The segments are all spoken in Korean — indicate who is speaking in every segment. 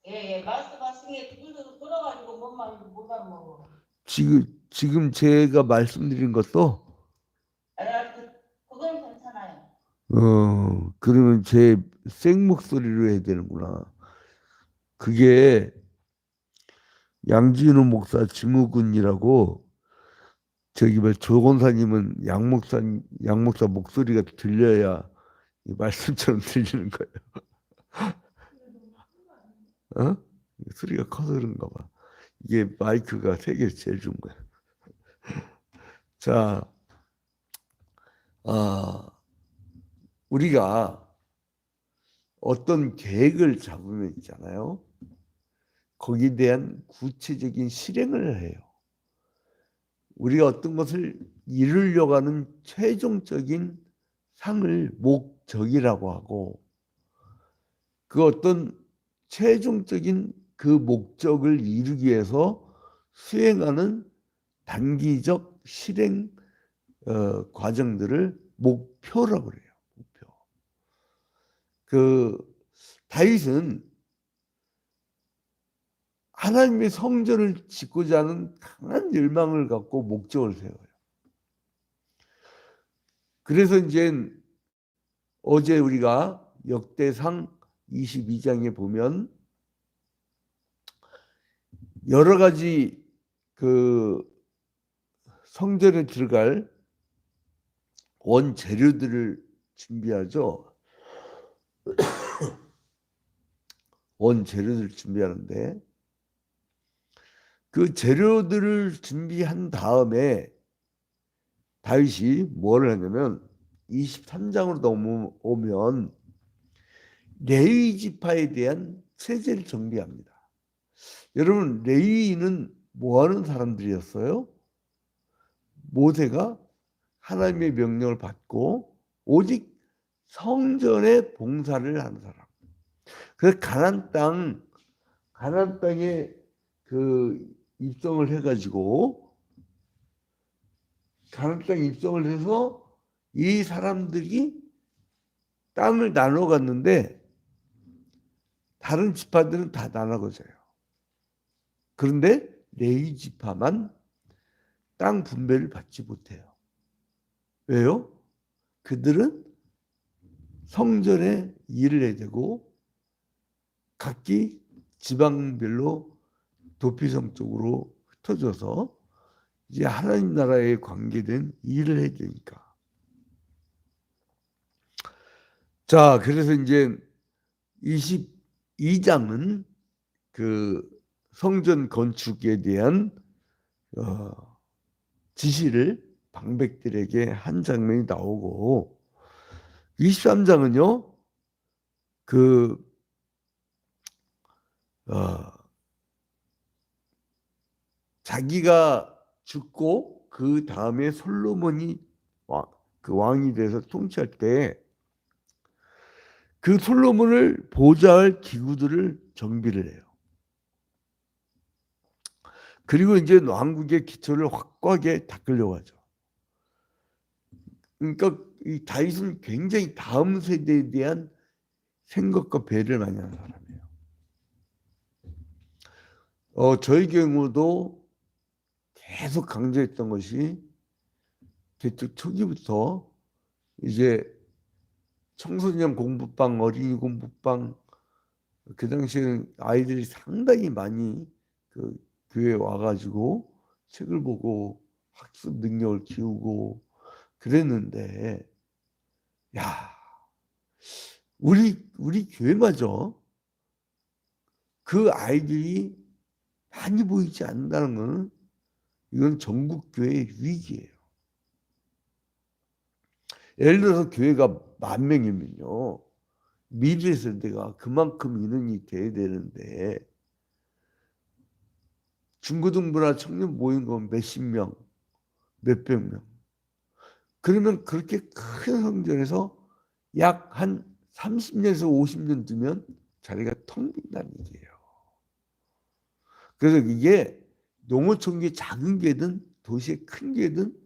Speaker 1: 예, 말씀하신 게 들어가지고 뭔 말인지 못 알아먹어.
Speaker 2: 지금 제가 말씀드린 것도
Speaker 1: 그건 괜찮아요.
Speaker 2: 그러면 제 생목소리로 해야 되는구나. 그게 양진우 목사 증후군이라고 저기 뭐 조건사님은 양 목사 목소리가 들려야 이 말씀처럼 들리는 거예요. 어? 소리가 커서 그런가 봐. 이게 마이크가 세계에서 제일 좋은 거야. 자, 아, 우리가 어떤 계획을 잡으면 있잖아요. 거기에 대한 구체적인 실행을 해요. 우리가 어떤 것을 이루려고 하는 최종적인 상을 목적이라고 하고 그 어떤 최종적인 그 목적을 이루기 위해서 수행하는 단기적 실행 과정들을 목표라고 그래요. 목표. 그 다윗은 하나님의 성전을 짓고자 하는 강한 열망을 갖고 목적을 세워요. 그래서 이제 어제 우리가 역대상 22장에 보면 여러 가지 그 성전에 들어갈 원재료들을 준비하죠. 원재료들을 준비하는데 그 재료들을 준비한 다음에 다윗이 뭘 하냐면 23장으로 넘어오면 레위 지파에 대한 체제를 정비합니다. 여러분 레위인은 뭐 하는 사람들이었어요? 모세가 하나님의 명령을 받고 오직 성전의 봉사를 하는 사람. 그래서 가나안 땅에 그 입성을 해가지고 가나안 땅에 입성을 해서 이 사람들이 땅을 나눠 갔는데 다른 지파들은 다 나눠가져요. 그런데 레위 지파만 땅 분배를 받지 못해요. 왜요? 그들은 성전에 일을 해야 되고 각기 지방별로 도피성 쪽으로 흩어져서 이제 하나님 나라에 관계된 일을 해야 되니까. 자, 그래서 이제 22장은 그 성전 건축에 대한 지시를 방백들에게 한 장면이 나오고 23장은요. 그 자기가 죽고 그 다음에 솔로몬이 그 왕이 돼서 통치할 때 그 솔로몬을 보좌할 기구들을 정비를 해요. 그리고 이제 왕국의 기초를 확고하게 닦으려고 하죠. 그러니까 이 다윗은 굉장히 다음 세대에 대한 생각과 배려를 많이 하는 사람이에요. 저희 경우도 계속 강조했던 것이 개척 초기부터 이제 청소년 공부방, 어린이 공부방 그 당시에는 아이들이 상당히 많이 그 교회에 와가지고 책을 보고 학습 능력을 키우고 그랬는데 야 우리 교회마저 그 아이들이 많이 보이지 않는다는 것은 이건 전국 교회의 위기예요. 예를 들어서 교회가 10,000명이면요. 미래 세대가 그만큼 인원이 돼야 되는데 중고등부나 청년 모인 건 몇십 명, 몇백 명. 그러면 그렇게 큰 성전에서 약 한 30년에서 50년 두면 자리가 텅 빈다는 얘기예요. 그래서 이게 농어촌이 작은 게든 도시의 큰 게든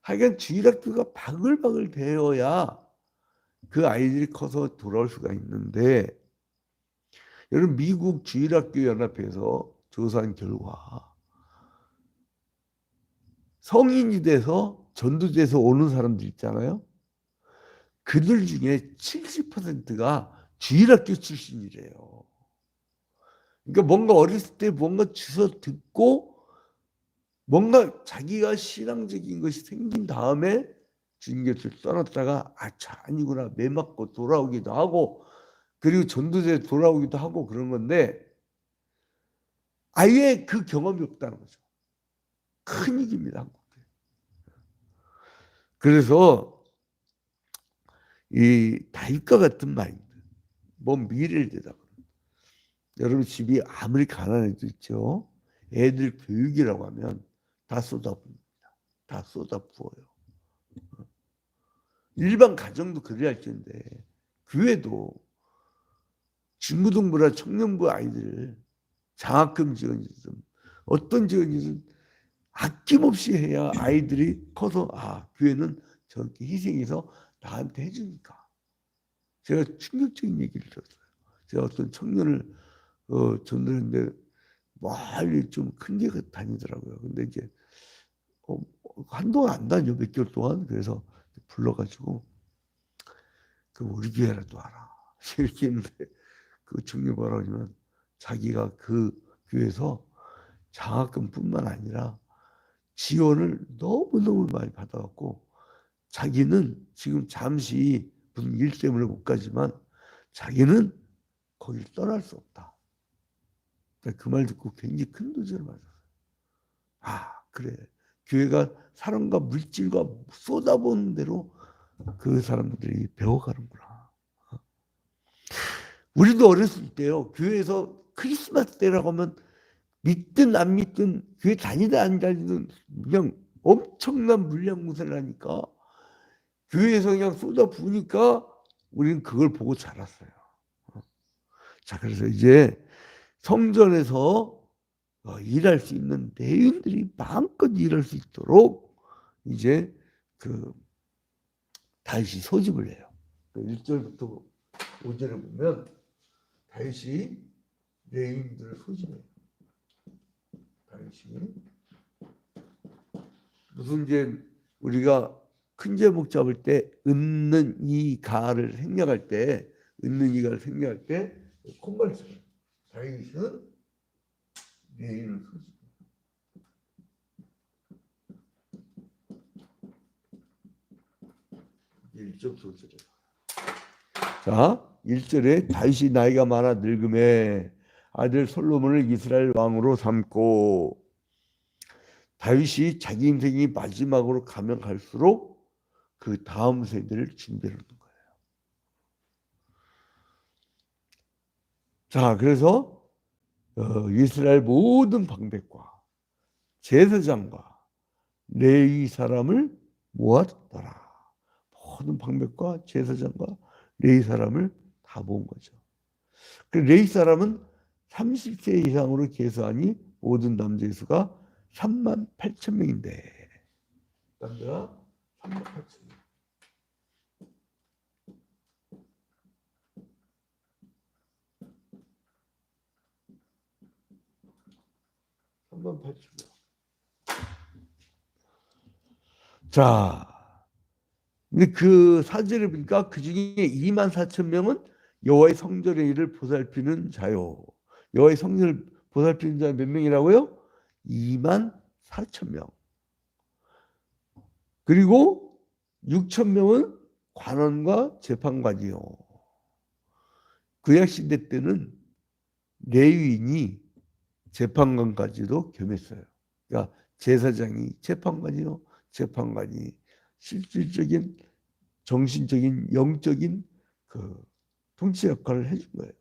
Speaker 2: 하여간 주일학교가 바글바글 되어야 그 아이들이 커서 돌아올 수가 있는데 여러분 미국 주일학교 연합회에서 조사한 결과 성인이 돼서 전도돼서 오는 사람들 있잖아요. 그들 중에 70%가 주일학교 출신이래요. 그러니까 뭔가 어렸을 때 뭔가 주워 듣고 뭔가 자기가 신앙적인 것이 생긴 다음에 주님 곁을 떠났다가 아차 아니구나 매 맞고 돌아오기도 하고 그리고 전도제 돌아오기도 하고 그런 건데 아예 그 경험이 없다는 거죠. 큰 일입니다. 그래서 이 다윗과 같은 마인드, 뭔 미래를 대다. 여러분 집이 아무리 가난해도 있죠. 애들 교육이라고 하면 다 쏟아부습니다. 다 쏟아부어요. 일반 가정도 그래야 할 텐데 교회도 중고등부나 청년부 아이들 장학금 지원이든 어떤 지원이든 아낌없이 해야 아이들이 커서 아 교회는 저렇게 희생해서 나한테 해주니까. 제가 충격적인 얘기를 들었어요. 제가 어떤 청년을 전도했는데 멀리 좀 큰 데 다니더라고요. 근데 이제 한동안 안 다녀 몇 개월 동안. 그래서 불러가지고 그 우리 교회라도 와라 이렇게 했는데 그 청년 뭐라고 하냐면 자기가 그 교회에서 장학금뿐만 아니라 지원을 너무너무 많이 받아갖고 자기는 지금 잠시 무슨 일 때문에 못 가지만 자기는 거기를 떠날 수 없다. 그 말 듣고 굉장히 큰 도전을 맞았어요. 아 그래 교회가 사람과 물질과 쏟아부는 대로 그 사람들이 배워가는구나. 우리도 어렸을 때요 교회에서 크리스마스 때라고 하면 믿든 안 믿든 교회 다니든 안 다니든 그냥 엄청난 물량 공세를 하니까 교회에서 그냥 쏟아 부으니까 우리는 그걸 보고 자랐어요. 자 그래서 이제 성전에서 일할 수 있는 내인들이 마음껏 일할 수 있도록 이제 그 다윗이 소집을 해요. 1절부터 5절에 보면 다윗이 레인들을 소집해요. 다윗이 무슨 이제 우리가 큰 제목 잡을 때 은는 이 가를 생략할 때 은는 이 가를 생략할 때 콤발처럼 다윗은 레인을 소집해요. 1절 5절에 자 1절에 다윗이 나이가 많아 늙음에 아들 솔로몬을 이스라엘 왕으로 삼고 다윗이 자기 인생이 마지막으로 가면 갈수록 그 다음 세대를 준비하는 거예요. 자 그래서 이스라엘 모든 방백과 제사장과 레위 사람을 모았더라. 모든 방백과 제사장과 레위 사람을 다 모은 거죠. 그 레위 사람은 30세 이상으로 계수하니 모든 남자의 수가 38,000명인데 남자가 38,000명. 자, 근데 그 사절을 보니까 그 중에 24,000명은 여호와의 성전의 일을 보살피는 자요. 여호와의 성전을 보살피는 자 몇 명이라고요? 24,000명. 그리고 6,000명은 관원과 재판관이요. 구약 시대 때는 레위인이 재판관까지도 겸했어요. 그러니까 제사장이 재판관이요, 재판관이 실질적인 정신적인 영적인 그 통치 역할을 해준 거예요.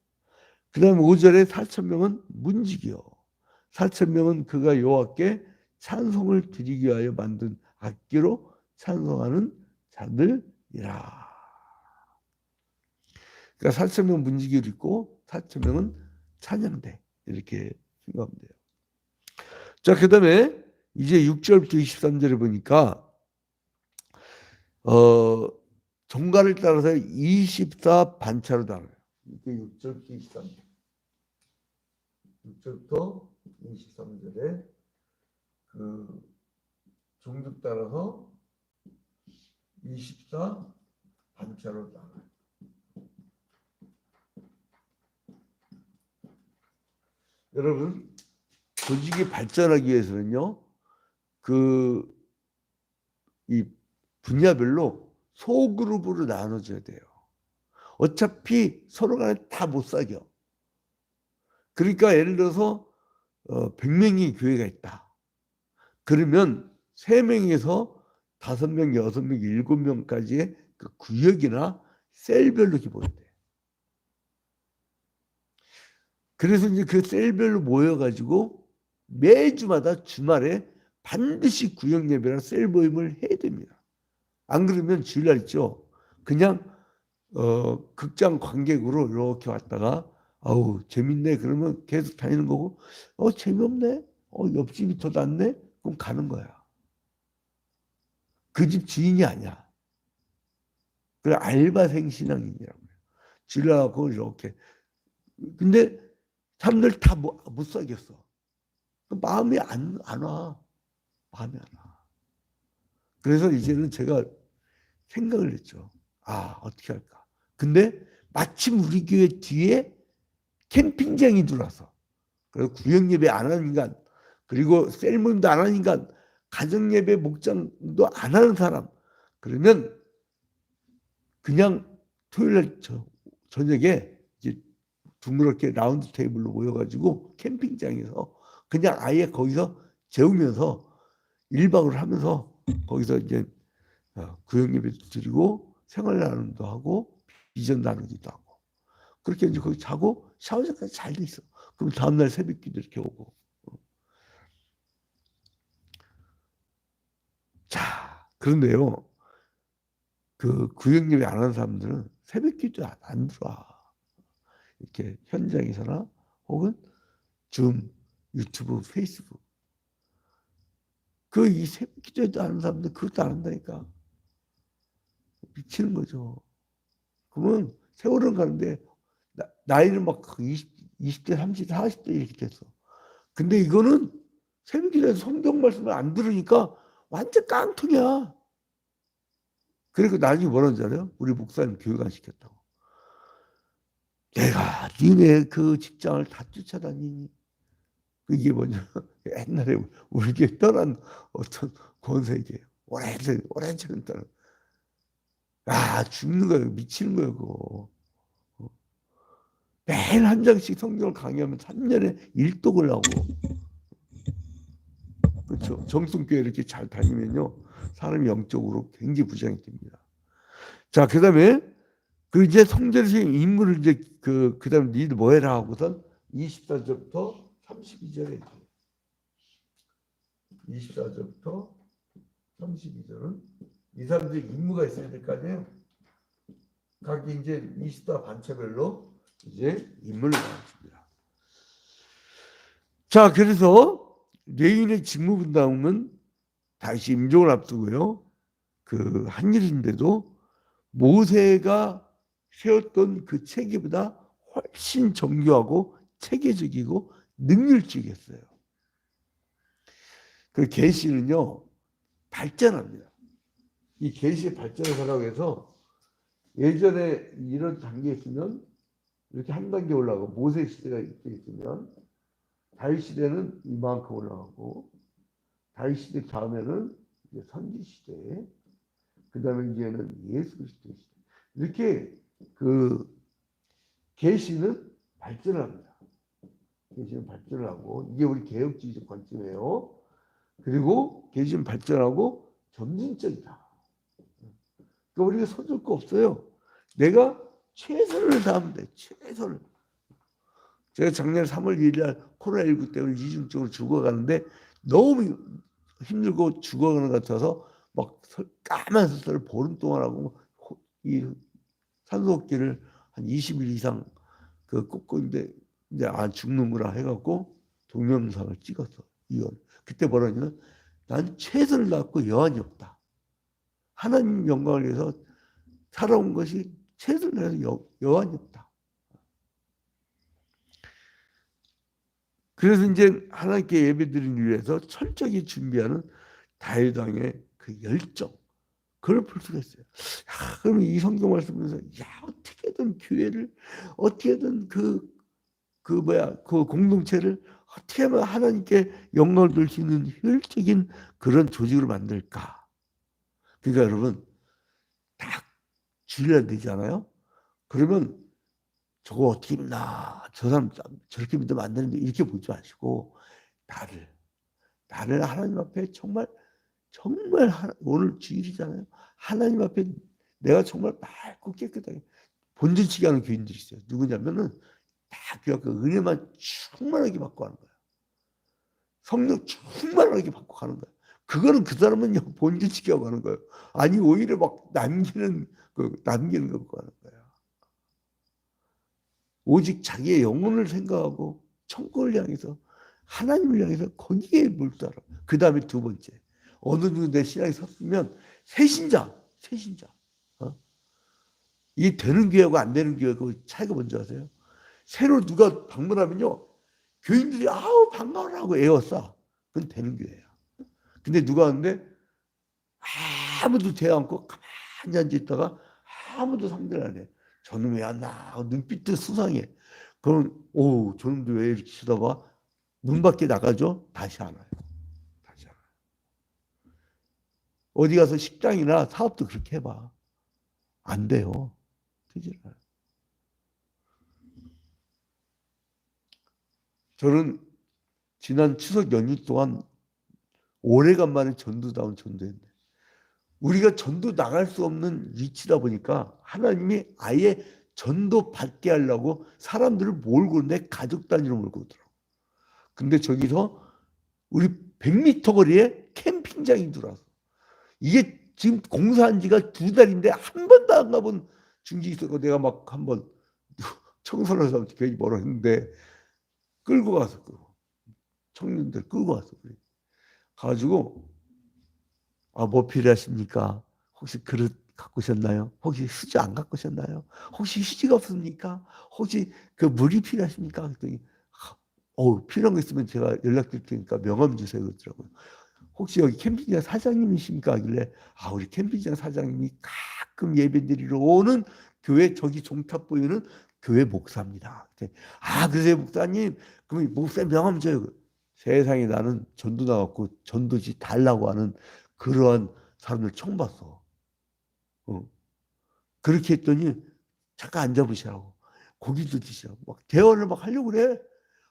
Speaker 2: 그 다음 5절에 4,000명은 문지기요. 4,000명은 그가 여호와께 찬송을 드리기 위하여 만든 악기로 찬송하는 자들이라. 그러니까 4,000명 문지기를 있고 4,000명은 찬양대 이렇게 생각하면 돼요. 자, 그 다음에 이제 6절부터 23절에 보니까 정가를 따라서 24반차로 나눠요. 이게 6절부터 23절. 6절부터 23절에 그 종족 따라서 24 반차로 나가요. 여러분, 조직이 발전하기 위해서는요, 이 분야별로 소그룹으로 나눠줘야 돼요. 어차피 서로 간에 다 못 사겨. 그러니까 예를 들어서 100명이 교회가 있다. 그러면 3명에서 5명, 6명, 7명까지의 그 구역이나 셀별로 기본이 돼. 그래서 이제 그 셀별로 모여가지고 매주마다 주말에 반드시 구역 예배랑 셀 모임을 해야 됩니다. 안 그러면 주일날 있죠. 그냥 극장 관객으로 이렇게 왔다가 아우 재밌네 그러면 계속 다니는 거고 재미없네 옆집이 더 낫네 그럼 가는 거야. 그 집 주인이 아니야. 그래 알바생 신앙인이라고요. 주일하고 이렇게. 근데 사람들 다 못 사겠어. 마음이 안 와. 마음이 안 와. 그래서 이제는 제가 생각을 했죠. 어떻게 할까. 근데 마침 우리 교회 뒤에 캠핑장이 들어와서 그래서 구역예배 안 하는 인간 그리고 셀모임도 안 하는 인간 가정예배 목장도 안 하는 사람 그러면 그냥 토요일날 저녁에 이제 둥그렇게 라운드 테이블로 모여가지고 캠핑장에서 그냥 아예 거기서 재우면서 1박을 하면서 거기서 이제 구역예배도 드리고 생활 나눔도 하고 비전 나누기도 하고 그렇게 이제 거기 자고 샤워장까지 잘 돼 있어. 그럼 다음날 새벽기도 이렇게 오고. 자, 그런데요. 그 구역예배 안 하는 사람들은 새벽기도 안 들어와. 이렇게 현장에서나 혹은 줌, 유튜브, 페이스북. 이 새벽기도도 하는 사람들 그것도 안 한다니까. 미치는 거죠. 그러면 세월은 가는데 나이는 막 20대, 30대, 40대 이렇게 됐어. 근데 이거는 새벽기도에서 성경 말씀을 안 들으니까 완전 깡통이야. 그리고 나중에 뭐라는 줄 알아요? 우리 목사님 교육 안 시켰다고. 내가 니네 그 직장을 다 쫓아다니니. 이게 뭐냐. 옛날에 우리 교회 떠난 어떤 권세계예요. 오랜 전에 떠난. 죽는 거예요. 미치는 거예요. 그거. 매일 한 장씩 성경을 강의하면 3년에 1독을 나오고. 그렇죠. 정통교회 이렇게 잘 다니면요. 사람이 영적으로 굉장히 부장이 됩니다. 자, 그 다음에 이제 성전에서 인물을 이제 그 다음에 니들 뭐 해라 하고선 24절부터 32절에 24절부터 32절은 이 사람들이 임무가 있어야 될 거 아니에요. 각기 이제 20다 반차별로 이제 임무를 나눠줍니다. 자, 그래서 레위인의 직무 분담은 다시 임종을 앞두고요. 그 한 일인데도 모세가 세웠던 그 체계보다 훨씬 정교하고 체계적이고 능률적이었어요. 그 계시는요 발전합니다. 이 계시의 발전을 하라고 해서 예전에 이런 단계에 있으면 이렇게 한 단계 올라가고 모세 시대가 이렇게 있으면 다윗 시대는 이만큼 올라가고 다윗 시대 다음에는 이제 선지 시대 그 다음에 이제는 예수 그리스도 시대 이렇게 그 계시는 발전을 합니다. 계시는 발전을 하고 이게 우리 개혁주의적 관점이에요. 그리고 계시는 발전하고 점진적이다. 그러니까 우리가 서둘 거 없어요. 내가 최선을 다하면 돼. 최선을. 제가 작년 3월 2일 날 코로나19 때문에 이중적으로 죽어가는데 너무 힘들고 죽어가는 것 같아서 막 까만 설사를 보름 동안 하고 이 산소호흡기를 한 20일 이상 꽂고 있는데 이제 죽는구나 해갖고 동영상을 찍었어. 그때 뭐라냐면 난 최선을 다했고 여한이 없다. 하나님 영광을 위해서 살아온 것이 최선을 다해서 여한이 없다. 그래서 이제 하나님께 예배드리기 위해서 철저히 준비하는 다윗왕의 그 열정, 그걸 볼 수가 있어요. 그러면 이 성경 말씀 보면서 어떻게든 교회를, 어떻게든 그 공동체를 어떻게 하면 하나님께 영광을 돌 수 있는 효율적인 그런 조직으로 만들까. 그러니까 여러분 딱 주일날 되잖아요. 그러면 저거 어떻게 믿나, 저 사람 저렇게 믿으면 안 되는데, 이렇게 보지 마시고 나를 하나님 앞에 정말 오늘 주일이잖아요. 하나님 앞에 내가 정말 맑고 깨끗하게 본질치게 하는 교인들이 있어요. 누구냐면은 다 그 은혜만 충만하게 받고 하는 거예요. 성령 충만하게 받고 가는 거예요. 그거는 그 사람은 본질치게 하고 하는 거예요. 아니 오히려 막 남기는 거 하는 거예요. 오직 자기의 영혼을 생각하고 천국을 향해서, 하나님을 향해서 거기에 몰두하라. 그 다음에 두 번째, 어느 정도 내 신앙이 섰으면 새신자. 이게 되는 교회하고 안 되는 교회하고 그 차이가 뭔지 아세요? 새로 누가 방문하면요, 교인들이 아우 반가워라고 애워싸. 그건 되는 교회야. 근데 누가 왔는데 아무도 대화 않고 가만히 앉아있다가 아무도 상대를 안 해. 저는 왜 안 나? 눈빛도 수상해. 그럼 오, 저놈도 왜 이렇게 치다가 문 밖에 나가죠? 다시 안 와요. 어디 가서 식당이나 사업도 그렇게 해봐. 안 돼요. 되지 않아요. 저는 지난 추석 연휴 동안 오래간만에 전도다운 전도했는데, 우리가 전도 나갈 수 없는 위치다 보니까 하나님이 아예 전도 받게 하려고 사람들을 몰고, 내 가족 단위로 몰고 오더라고. 근데 저기서 우리 100m 거리에 캠핑장이 들어와서, 이게 지금 공사한 지가 2달인데 한 번도 안 가본 중지 있었고, 내가 막 한번 청소를 해서 괜히 뭐라 했는데 끌고 가서, 청년들 끌고 왔어. 가지고 뭐 필요하십니까? 혹시 그릇 갖고 오셨나요? 혹시 휴지 안 갖고 오셨나요? 혹시 휴지가 없습니까? 혹시 그 물이 필요하십니까? 그랬더니 필요한 거 있으면 제가 연락드릴 테니까 명함 주세요 그러더라고요. 혹시 여기 캠핑장 사장님이십니까? 하길래 우리 캠핑장 사장님이 가끔 예배드리러 오는 교회, 저기 종탑 보이는 교회 목사입니다. 그러세요 목사님? 그럼 목사님 명함 줘요. 세상에, 나는 전도 나갔고 전도지 달라고 하는 그러한 사람들 처음 봤어. 그렇게 했더니 잠깐 앉아보시라고, 고기도 드시라고 막 대화를 막 하려고 그래.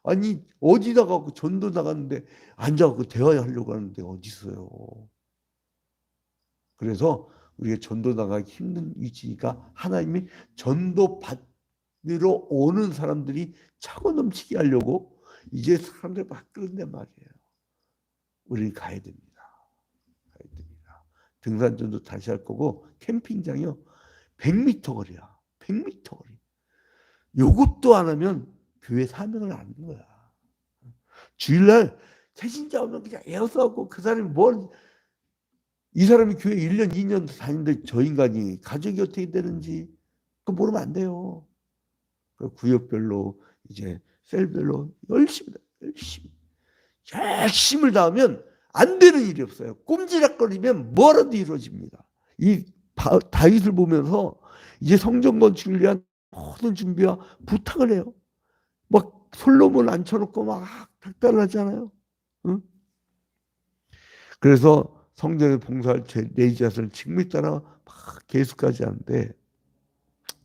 Speaker 2: 아니 어디다 가고 전도 나갔는데 앉아갖고 대화하려고 하는데 어디 있어요. 그래서 우리가 전도 나가기 힘든 위치니까 하나님이 전도 받으러 오는 사람들이 차고 넘치게 하려고 이제 사람들 막 끄는단 말이에요. 우리 가야 됩니다. 등산전도 다시 할 거고, 캠핑장이요 100m 거리야. 100m 거리. 요것도 안 하면 교회 사명을 안 하는 거야. 주일날 새신자 오면 그냥 에어싸고, 그 사람이 이 사람이 교회 1년 2년 다니는데 저 인간이 가족이 어떻게 되는지 그거 모르면 안 돼요. 그 구역별로 이제 셀별로 열심을 다하면 안 되는 일이 없어요. 꼼지락거리면 뭐라도 이루어집니다. 이 다윗을 보면서 이제 성전 건축을 위한 모든 준비와 부탁을 해요. 막 솔로몬 앉혀놓고 막 닥달하잖아요. 응? 그래서 성전에 봉사할 레이자스를 직무에 따라 막 계속하지 않는데,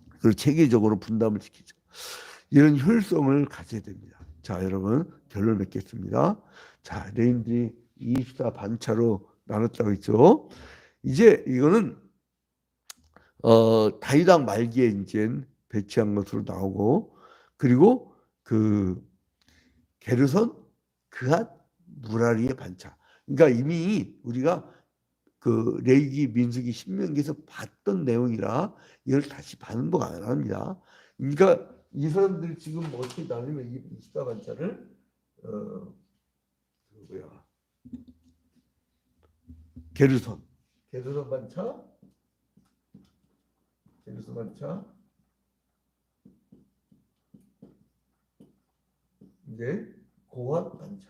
Speaker 2: 그걸 체계적으로 분담을 시키죠. 이런 효율성을 가져야 됩니다. 자, 여러분 결론 맺겠습니다. 자, 레인들이 24 반차로 나눴다고 했죠. 이제 이거는 다이당 말기에 이제 배치한 것으로 나오고, 그리고 그 게르선 그앗 무라리의 반차. 그러니까 이미 우리가 그 레위기, 민수기, 신명기에서 봤던 내용이라 이걸 다시 반복 안 합니다. 그러니까 이 사람들이 지금 어떻게 나누면 이 24 반차를 게르선 반차, 게르선 반차, 이제 고환 반자,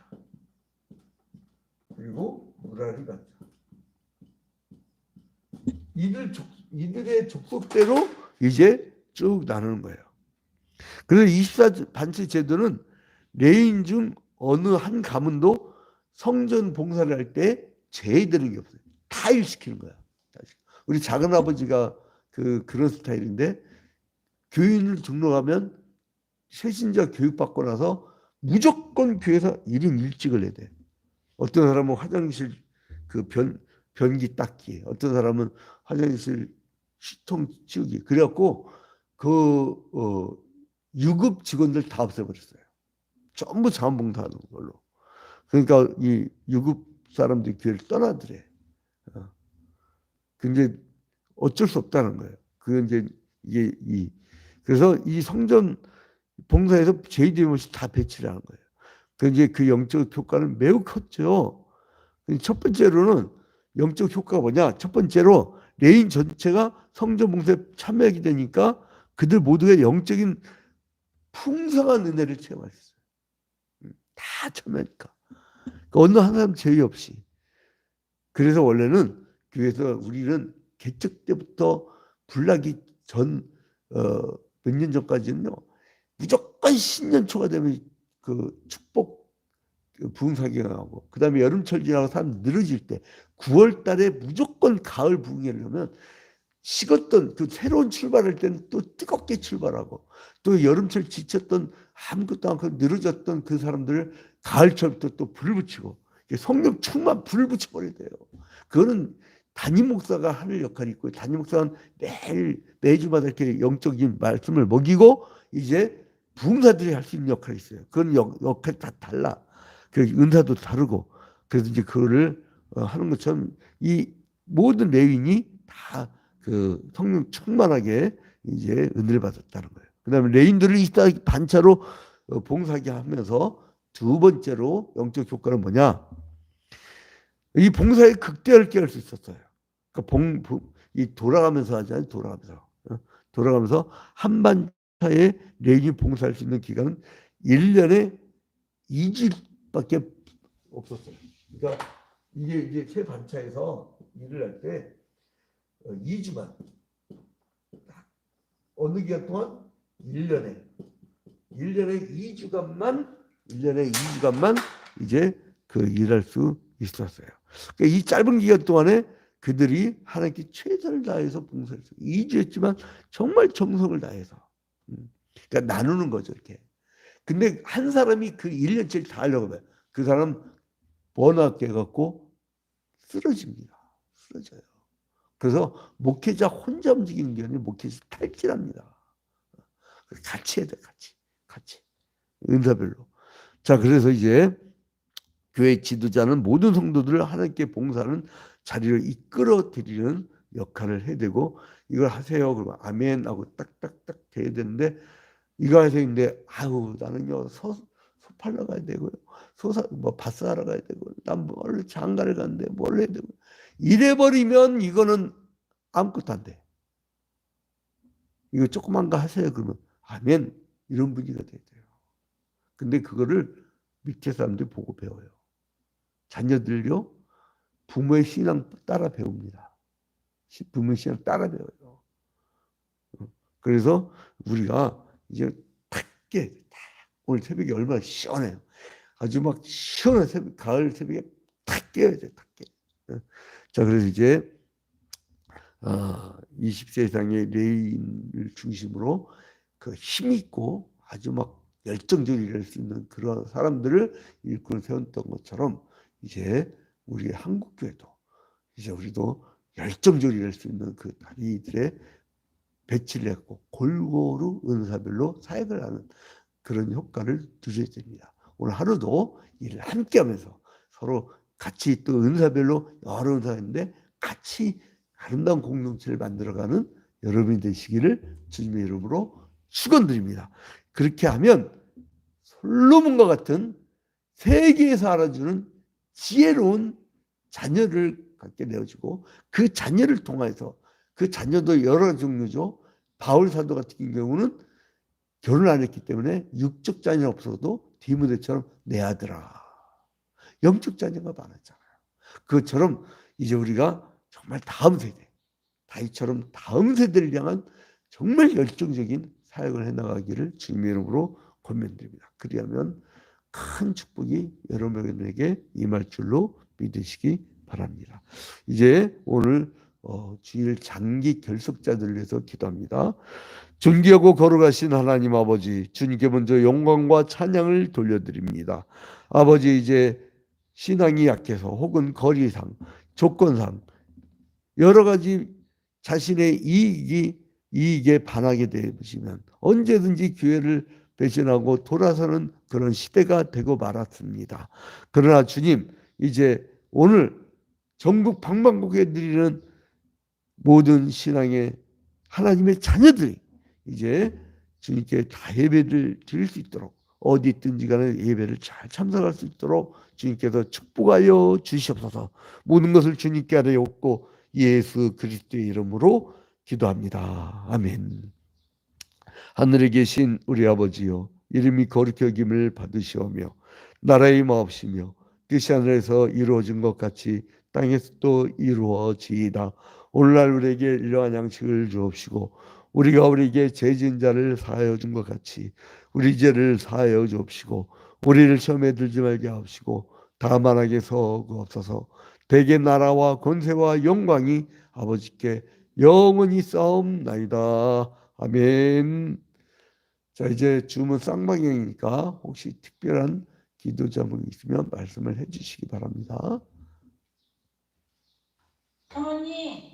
Speaker 2: 그리고 무라리 반자. 이들의 족속대로 이제 쭉 나누는 거예요. 그래서 24반체 제도는 레인 중 어느 한 가문도 성전 봉사를 할 때 제의되는 게 없어요. 다 일시키는 거야. 우리 작은 아버지가 그런 스타일인데, 교인을 등록하면 새신자 교육받고 나서 무조건 교회에서 1인 1직을 해야 돼. 어떤 사람은 화장실 변기 닦기, 어떤 사람은 화장실 시통 치우기. 그래갖고 유급 직원들 다 없애버렸어요. 전부 자원봉사하는 걸로. 그러니까 이 유급 사람들이 교회를 떠나더래. 근데 어쩔 수 없다는 거예요. 그래서 이 성전 봉사에서 JDMC 다 배치를 하는 거예요. 그 영적 효과는 매우 컸죠. 첫 번째로는 영적 효과가 뭐냐? 첫 번째로 레인 전체가 성전 봉사에 참여하게 되니까 그들 모두의 영적인 풍성한 은혜를 체험할 수 있어요. 다 참여하니까. 어느 한 사람 제의 없이. 그래서 원래는 교회에서 우리는 개척 때부터 불나기 전 몇 년 전까지는요, 무조건 신년 초가 되면 축복 부흥사경하고, 그 다음에 여름철 지나고 사람 늘어질 때 9월 달에 무조건 가을 부흥회를 하면 식었던 새로운 출발할 때는 또 뜨겁게 출발하고, 또 여름철 지쳤던 아무것도 않고 늘어졌던 그 사람들을 가을철부터 또 불을 붙이고, 성령 충만 불을 붙여버려야 돼요. 그거는 담임 목사가 하는 역할이 있고, 담임 목사는 매주마다 이렇게 영적인 말씀을 먹이고, 이제 부흥사들이 할 수 있는 역할이 있어요. 그건 역할이 다 달라. 은사도 다르고. 그래서 이제 그거를 하는 것처럼 이 모든 레인이 다 성령 충만하게 이제 은혜를 받았다는 거예요. 그 다음에 레인들을 반차로 봉사하게 하면서 두 번째로 영적 효과는 뭐냐? 이 봉사에 극대화를 할 수 있었어요. 그러니까 돌아가면서 하잖아요. 돌아가면서 한 반차에 레인이 봉사할 수 있는 기간은 1년에 2주밖에 없었어요. 그러니까 이게 세 반차에서 일을 할 때 2주만, 어느 기간 동안 1년에 2주간만 이제 일할 수 있었어요. 그러니까 이 짧은 기간 동안에 그들이 하나님께 최선을 다해서 봉사를 했어요. 2주였지만 정말 정성을 다해서. 그러니까 나누는 거죠, 이렇게. 근데 한 사람이 1년치를 다 하려고 해요. 그 사람 번아웃 해갖고 쓰러집니다. 쓰러져요. 그래서 목회자 혼자 움직이는 게 아니라 목회자 탈진합니다. 같이 해야 돼, 같이. 은사별로. 자, 그래서 이제 교회 지도자는 모든 성도들을 하나님께 봉사하는 자리로 이끌어 드리는 역할을 해야 되고, 이걸 하세요. 그러면 아멘 하고 딱딱딱 돼야 되는데, 이거 하세요인데, 나는요 소 팔러 가야 되고요, 밭사하러 가야 되고, 난 원래 장가를 가는데 뭘 해야 되고, 이래버리면 이거는 아무것도 안 돼. 이거 조그만 거 하세요. 그러면 아멘, 이런 분위기가 돼야 돼요. 근데 그거를 밑에 사람들이 보고 배워요. 자녀들요, 부모의 신앙 따라 배웁니다. 부모의 신앙 따라 배워요. 그래서 우리가 이제 오늘 새벽이 얼마나 시원해요. 아주 막 시원한 가을 새벽에 탁 깨야 돼, 탁 깨. 자, 그래서 이제 20세 이상의 레인을 중심으로 힘있고 아주 막 열정적으로 일할 수 있는 그런 사람들을 일꾼을 세웠던 것처럼, 이제 우리 한국교회도 이제 우리도 열정적으로 일할 수 있는 그 다리들의 배치를 했고 골고루 은사별로 사역을 하는 그런 효과를 두셔야 됩니다. 오늘 하루도 일을 함께 하면서 서로 같이 또 은사별로 여러 은사인데 같이 아름다운 공동체를 만들어가는 여러분이 되시기를 주님의 이름으로 축원드립니다. 그렇게 하면 솔로몬과 같은 세계에서 알아주는 지혜로운 자녀를 갖게 되어지고, 그 자녀를 통해서, 그 자녀도 여러 종류죠. 바울 사도 같은 경우는 결혼 안 했기 때문에 육적 자녀 없어도 디모데처럼 내 아들아. 영적 자녀가 많았잖아요. 그것처럼 이제 우리가 정말 다음 세대, 다윗처럼 다음 세대를 향한 정말 열정적인 사역을 해나가기를 주님의 이름으로 권면드립니다. 그리하면 큰 축복이 여러분에게 임할 줄로 믿으시기 바랍니다. 이제 오늘 주일 장기 결석자들을 위해서 기도합니다. 존귀하고 거룩하신 하나님 아버지, 주님께 먼저 영광과 찬양을 돌려드립니다. 아버지, 이제 신앙이 약해서 혹은 거리상, 조건상 여러 가지 자신의 이익에 반하게 되시면 언제든지 기회를 배신하고 돌아서는 그런 시대가 되고 말았습니다. 그러나 주님, 이제 오늘 전국 방방곡곡에 드리는 모든 신앙의 하나님의 자녀들이 이제 주님께 다 예배를 드릴 수 있도록 어디 있든지 간에 예배를 잘 참석할 수 있도록 주님께서 축복하여 주시옵소서. 모든 것을 주님께 아뢰옵고 예수 그리스도의 이름으로 기도합니다. 아멘. 하늘에 계신 우리 아버지요, 이름이 거룩히 여김을 받으시오며 나라의 마옵시며 뜻이 하늘에서 이루어진 것 같이 땅에서도 이루어지이다. 오늘날 우리에게 일용할 양식을 주옵시고 우리가 우리에게 죄진 자를 사하여 준 것 같이 우리 죄를 사하여 주옵시고 우리를 시험에 들지 말게 하옵시고 다만 악에서 구하옵소서. 대개 나라와 권세와 영광이 아버지께 영원히 싸움나이다. 아멘. 자, 이제 주문 쌍방향이니까 혹시 특별한 기도 제목이 있으면 말씀을 해주시기 바랍니다.
Speaker 1: 사모님